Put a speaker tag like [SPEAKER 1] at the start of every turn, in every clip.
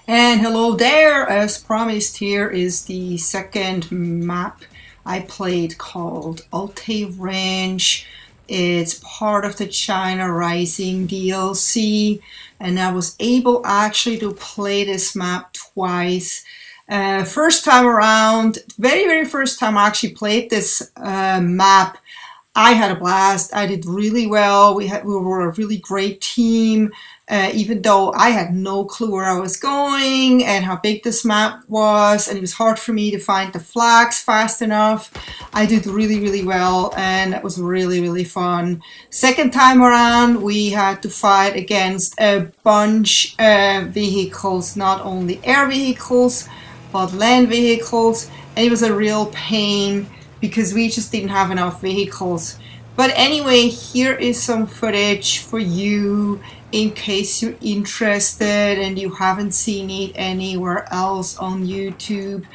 [SPEAKER 1] And hello there, as promised, here is the second map I played called Altai Ranch. It's part of the China Rising DLC, and I was able actually to play this map twice. First time around, very first time I actually played this map, I had a blast. I did really well. We were a really great team, even though I had no clue where I was going and how big this map was, and it was hard for me to find the flags fast enough. I did really well, and that was really fun. Second time around, we had to fight against a bunch of vehicles, not only air vehicles, but land vehicles, and it was a real pain because we just didn't have enough vehicles. But anyway, here is some footage for you in case you're interested and you haven't seen it anywhere else on YouTube.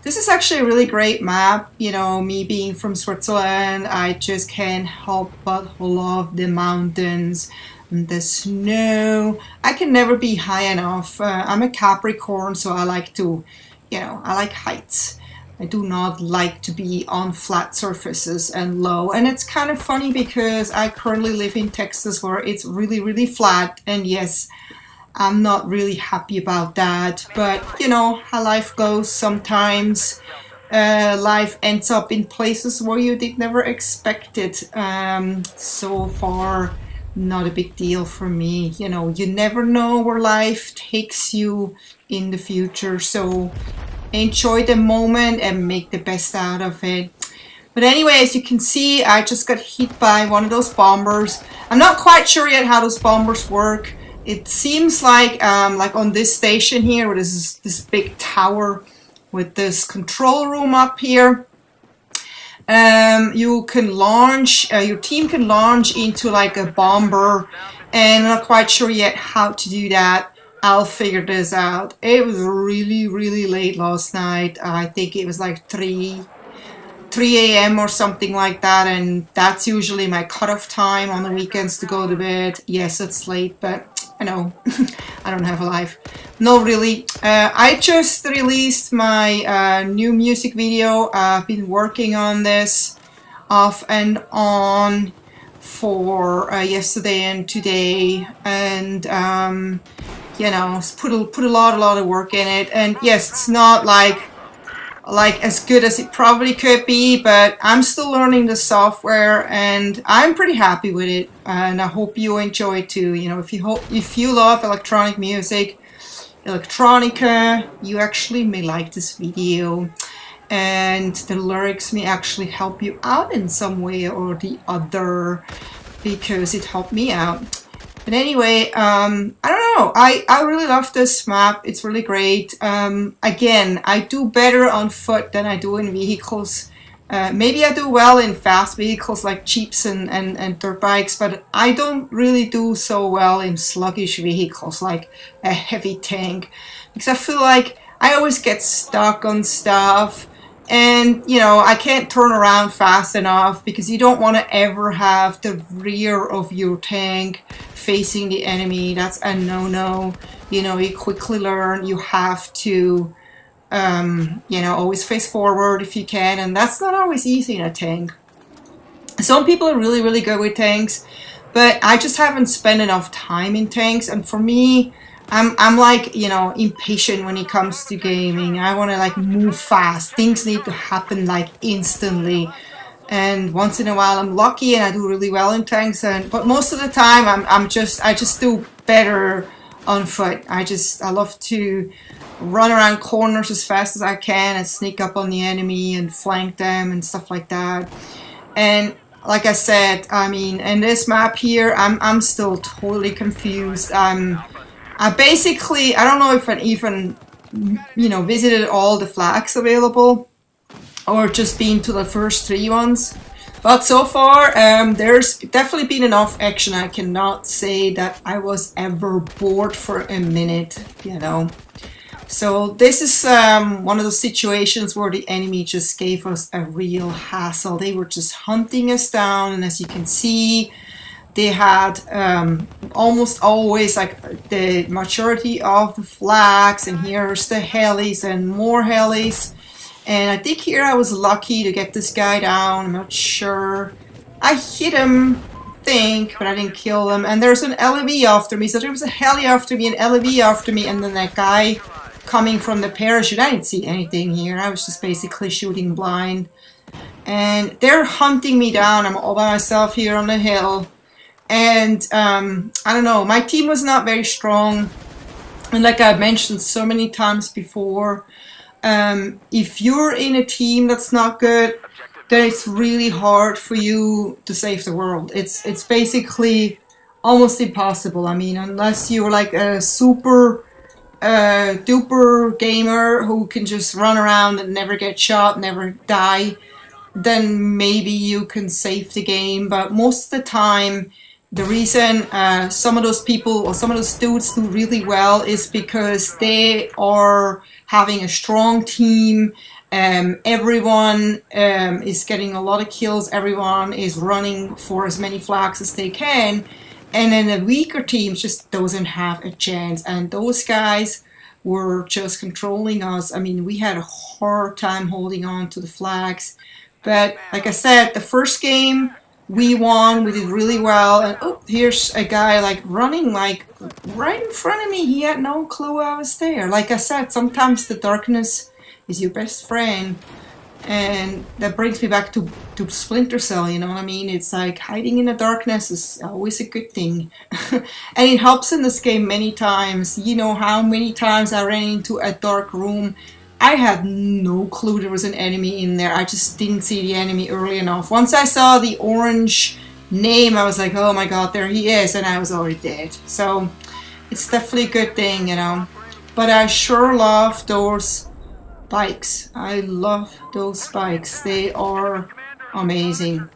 [SPEAKER 1] This is actually a really great map. You know, me being from Switzerland, I just can't help but love the mountains and the snow. I can never be high enough. I'm a Capricorn, so I like to, I like heights. I do not like to be on flat surfaces and low. And it's kind of funny because I currently live in Texas where it's really flat. And yes, I'm not really happy about that. But you know how life goes sometimes. Life ends up in places where you did never expect it. So far, not a big deal for me. You know, you never know where life takes you in the future. So enjoy the moment and make the best out of it. But anyway, as you can see, I just got hit by one of those bombers. I'm not quite sure yet how those bombers work. It seems like on this station here, where there's this big tower with this control room up here, you can launch, your team can launch into like a bomber, and I'm not quite sure yet how to do that. I'll figure this out. It was really late last night. I think it was like 3 a.m. or something like that, and that's usually my cutoff time on the weekends to go to bed. Yes, it's late, but I know I don't have a life. No, really. I just released my new music video. I've been working on this off and on for yesterday and today, and put a lot of work in it. And yes, it's not like as good as it probably could be, but I'm still learning the software and I'm pretty happy with it, and I hope you enjoy it too. You know, if you love electronic music, electronica, you actually may like this video, and the lyrics may actually help you out in some way or the other, because it helped me out. But anyway, I don't know. I really love this map. It's really great. Again, I do better on foot than I do in vehicles. Maybe I do well in fast vehicles like Jeeps and dirt bikes, but I don't really do so well in sluggish vehicles like a heavy tank, because I feel like I always get stuck on stuff. And, you know, I can't turn around fast enough, because you don't want to ever have the rear of your tank facing the enemy. That's a no-no. You know, you quickly learn you have to, always face forward if you can. And that's not always easy in a tank. Some people are really good with tanks, but I just haven't spent enough time in tanks. And for me, I'm like, impatient when it comes to gaming. I want to like move fast. Things need to happen like instantly. And once in a while I'm lucky and I do really well in tanks, but most of the time I just do better on foot. I love to run around corners as fast as I can and sneak up on the enemy and flank them and stuff like that. And like I said, I mean, in this map here, I'm still totally confused. I don't know if I even, visited all the flags available or just been to the first 3 ones. But so far, there's definitely been enough action. I cannot say that I was ever bored for a minute, So this is one of those situations where the enemy just gave us a real hassle. They were just hunting us down, and as you can see, they had almost always like the majority of the flags, and here's the helis and more helis. And I think here I was lucky to get this guy down. I'm not sure. I hit him, but I didn't kill him. And there's an LV after me. So there was a heli after me, an LV after me, and then that guy coming from the parachute. I didn't see anything here. I was just basically shooting blind. And they're hunting me down. I'm all by myself here on the hill. And I don't know, my team was not very strong. And like I've mentioned so many times before, if you're in a team that's not good, then it's really hard for you to save the world. It's basically almost impossible. I mean, unless you're like a super duper gamer who can just run around and never get shot, never die, then maybe you can save the game. But most of the time, the reason some of those people or some of those dudes do really well is because they are having a strong team. Everyone is getting a lot of kills. Everyone is running for as many flags as they can. And then the weaker teams just doesn't have a chance. And those guys were just controlling us. I mean, we had a hard time holding on to the flags. But like I said, the first game we won. We did really well. And oh, here's a guy like running like right in front of me. He had no clue I was there. Like I said, sometimes the darkness is your best friend. And that brings me back to Splinter Cell, you know what I mean? It's like hiding in the darkness is always a good thing. And it helps in this game many times. You know how many times I ran into a dark room. I had no clue there was an enemy in there. I just didn't see the enemy early enough. Once I saw the orange name, I was like, oh my god, there he is. And I was already dead. So it's definitely a good thing, you know. But I sure love those bikes. I love those bikes. They are amazing.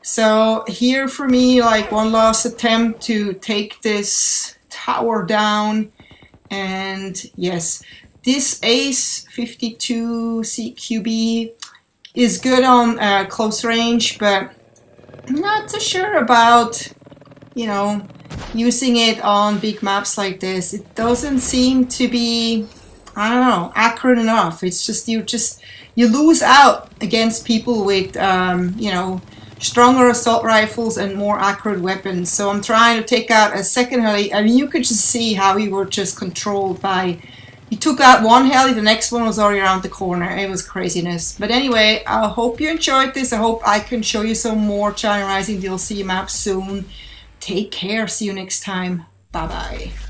[SPEAKER 1] So here for me, like one last attempt to take this tower down. And yes, this Ace 52 CQB is good on close range, but I'm not so sure about, you know, using it on big maps like this. It doesn't seem to be, I don't know, accurate enough. It's just you lose out against people with you know, stronger assault rifles and more accurate weapons. So I'm trying to take out a second heli. I mean, you could just see how we were just controlled by. You took out one heli, the next one was already around the corner. It was craziness. But anyway, I hope you enjoyed this. I hope I can show you some more China Rising DLC maps soon. Take care. See you next time. Bye bye.